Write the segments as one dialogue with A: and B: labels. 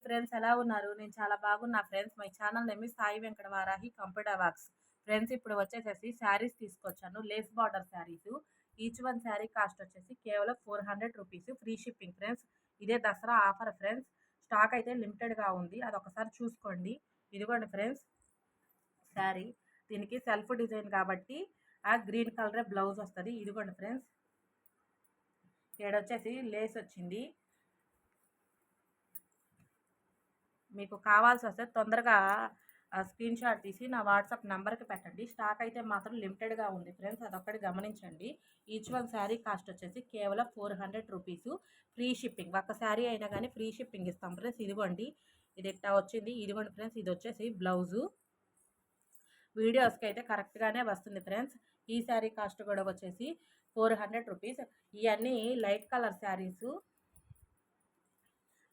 A: Friends ఎలా ఉన్నారు? నేను చాలా బాగున్నా friends. My channel name is Sai Venkata Varahi computer works. Friends ఇప్పుడు వచ్చేసేసి శారీస్ తీసుకొచ్చాను. Lace border saris. Each one sari cost వచ్చేసి కేవలం 400 రూపీస్. Free shipping friends. ఇదే దసరా ఆఫర్ ఫ్రెండ్స్. స్టాక్ అయితే లిమిటెడ్‌గా ఉంది. అదొకసారి చూసుకోండి. ఇదిగోండి ఫ్రెండ్స్ శారీ. దీనికి సెల్ఫ్ డిజైన్ కాబట్టి గ్రీన్ కలరే బ్లౌజ్ వస్తది. ఇదిగోండి ఫ్రెండ్స్. ఈడొచ్చేసి లేస్ వచ్చింది. మీకు కావాల్సి వస్తే తొందరగా స్క్రీన్ షాట్ తీసి నా వాట్సాప్ నెంబర్కి పెట్టండి. స్టాక్ అయితే మాత్రం లిమిటెడ్గా ఉంది ఫ్రెండ్స్, అదొక్కటి గమనించండి. ఈచ్ వన్ శారీ కాస్ట్ వచ్చేసి కేవలం 400 రూపీస్. Free shipping. ఒక్క శారీ అయినా కానీ ఫ్రీ షిప్పింగ్ ఇస్తాం ఫ్రెండ్స్. ఇదిగోండి, ఇది ఇట్టా వచ్చింది. ఇదిగోండి ఫ్రెండ్స్, ఇది వచ్చేసి బ్లౌజు. వీడియోస్కి అయితే కరెక్ట్గానే వస్తుంది ఫ్రెండ్స్. ఈ శారీ కాస్ట్ కూడా వచ్చేసి 400 రూపీస్. ఇవన్నీ లైట్ కలర్ శారీసు.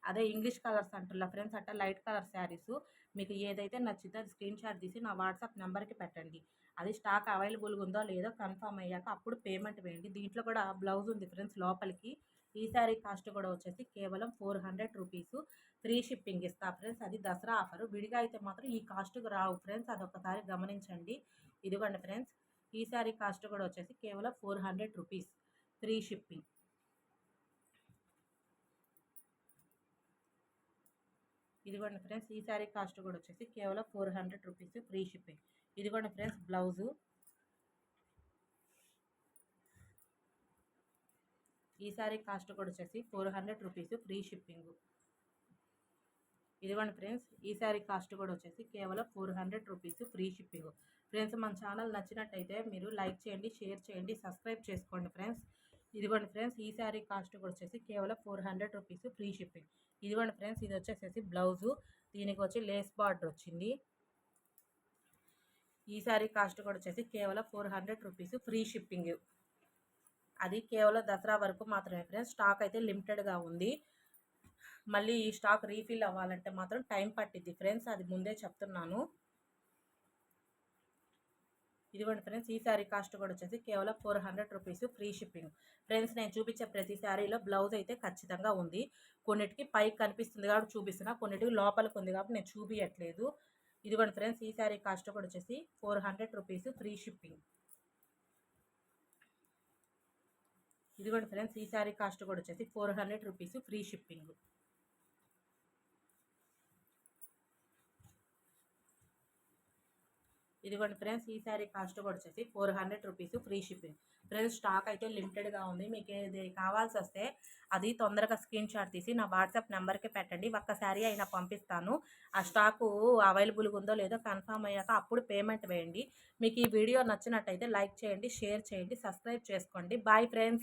A: అదే ఇంగ్లీష్ కలర్స్ అంటున్నా ఫ్రెండ్స్, అట్లా లైట్ కలర్ శారీస్. మీకు ఏదైతే నచ్చిందో అది స్క్రీన్ షాట్ తీసి నా వాట్సాప్ నెంబర్కి పెట్టండి. అది స్టాక్ అవైలబుల్గా ఉందో లేదో కన్ఫర్మ్ అయ్యాక అప్పుడు పేమెంట్ వేయండి. దీంట్లో కూడా బ్లౌజ్ ఉంది ఫ్రెండ్స్ లోపలికి. ఈ శారీ కాస్ట్ కూడా వచ్చేసి కేవలం 400 రూపీస్. ఫ్రీ షిప్పింగ్ ఇస్తా ఫ్రెండ్స్. అది దసరా ఆఫర్. విడిగా అయితే మాత్రం ఈ కాస్ట్కి రావు ఫ్రెండ్స్, అదొకసారి గమనించండి. ఇదిగోండి ఫ్రెండ్స్, ఈ శారీ కాస్ట్ కూడా వచ్చేసి కేవలం 400 రూపీస్. Free shipping. ఇదిగోండి ఫ్రెండ్స్, ఈ శారీ కాస్ట్ కూడా వచ్చేసి కేవలం 400 రూపీస్. Free shipping. ఇదిగోండి ఫ్రెండ్స్ బ్లౌజు. ఈ శారీ కాస్ట్ కూడా వచ్చేసి 400 రూపీస్. Free shipping. ఇదిగోండి ఫ్రెండ్స్, ఈ శారీ కాస్ట్ కూడా వచ్చేసి కేవలం 400 రూపీస్. Free shipping. ఫ్రెండ్స్, మన ఛానల్ నచ్చినట్టయితే మీరు లైక్ చేయండి, షేర్ చేయండి, సబ్స్క్రైబ్ చేసుకోండి ఫ్రెండ్స్. ఇదిగోండి ఫ్రెండ్స్, ఈ శారీ కాస్ట్ కూడా వచ్చేసి కేవలం 400 రూపీస్. Free shipping. ఇదిగోండి ఫ్రెండ్స్, ఇది వచ్చేసేసి బ్లౌజు. దీనికి వచ్చి లేస్ బార్డర్ వచ్చింది. ఈ శారీ కాస్ట్ కూడా వచ్చేసి కేవలం 400 రూపీస్. Free shipping. అది కేవలం దసరా వరకు మాత్రమే ఫ్రెండ్స్. స్టాక్ అయితే లిమిటెడ్గా ఉంది. మళ్ళీ ఈ స్టాక్ రీఫిల్ అవ్వాలంటే మాత్రం టైం పట్టిద్ది ఫ్రెండ్స్, అది ముందే చెప్తున్నాను. ఇదిగోండి ఫ్రెండ్స్, ఈ శారీ కాస్ట్ కూడా వచ్చేసి కేవలం 400 రూపీస్. Free shipping. ఫ్రెండ్స్, నేను చూపించే ప్రతి శారీలో బ్లౌజ్ అయితే ఖచ్చితంగా ఉంది. కొన్నిటికి పైకి కనిపిస్తుంది కాబట్టి చూపిస్తున్నా, కొన్నిటికి లోపలికి ఉంది కాబట్టి నేను చూపించట్లేదు. ఇదిగోండి ఫ్రెండ్స్, ఈ శారీ కాస్ట్ కూడా వచ్చేసి 400 రూపీస్. Free shipping. ఇదిగోండి ఫ్రెండ్స్, ఈ శారీ కాస్ట్ కూడా వచ్చేసి 400 రూపీస్. Free shipping. ఇదిగోండి ఫ్రెండ్స్, ఈ శారీ కాస్ట్ కూడా వచ్చేసి 400 rupees. Free shipping. Friends, stock అయితే లిమిటెడ్గా ఉంది. మీకు ఏది కావాల్సి వస్తే అది తొందరగా స్క్రీన్ షాట్ తీసి నా వాట్సాప్ నెంబర్కి పెట్టండి. ఒక్క శారీ అయినా పంపిస్తాను. ఆ స్టాకు అవైలబుల్గా ఉందో లేదో కన్ఫర్మ్ అయ్యాక అప్పుడు పేమెంట్ వేయండి. మీకు ఈ వీడియో నచ్చినట్టయితే లైక్ చేయండి, షేర్ చేయండి, సబ్స్క్రైబ్ చేసుకోండి. Bye friends.